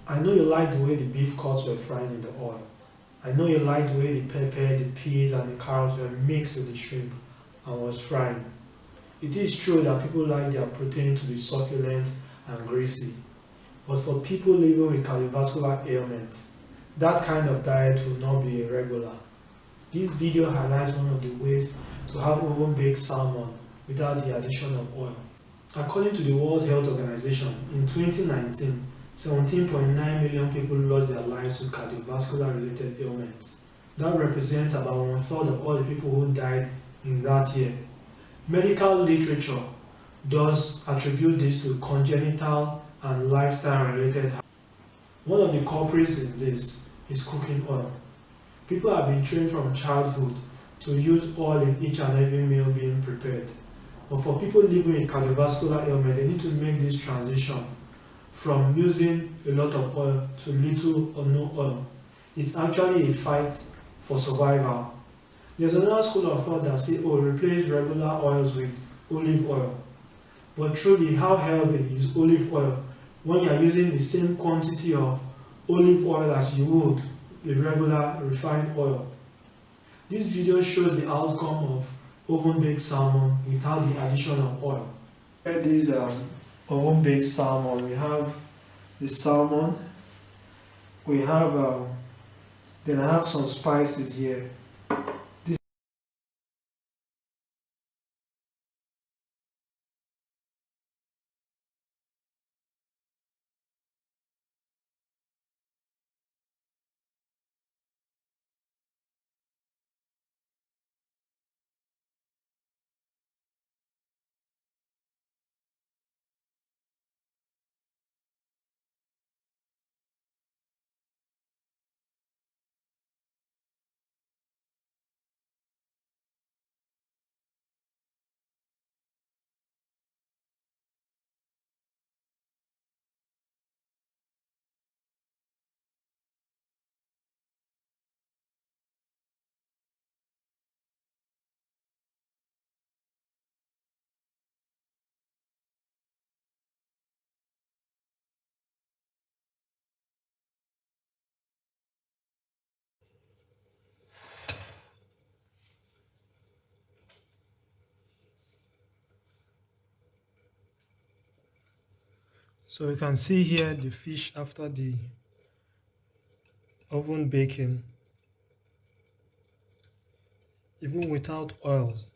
I know you like the way the beef cuts were fried in the oil. I know you like the way the pepper, the peas, and the carrots were mixed with the shrimp and was fried. It is true that people like their protein to be succulent and greasy, but for people living with cardiovascular ailment, that kind of diet will not be a regular. This video highlights one of the ways to have oven-baked salmon without the addition of oil. According to the World Health Organization, in 2019, 17.9 million people lost their lives to cardiovascular-related ailments. That represents about one-third of all the people who died in that year. Medical literature does attribute this to congenital and lifestyle-related. One of the culprits in this is cooking oil. People have been trained from childhood to use oil in each and every meal being prepared. But for people living with cardiovascular ailment, they need to make this transition from using a lot of oil to little or no oil. It's actually a fight for survival. There's another school of thought that say, oh, replace regular oils with olive oil. But truly, how healthy is olive oil when you're using the same quantity of olive oil as you would the regular refined oil? This video shows the outcome of oven-baked salmon without the addition of oil. Here this oven-baked salmon, we have the salmon, we have then I have some spices here. So you can see here the fish after the oven baking, even without oils.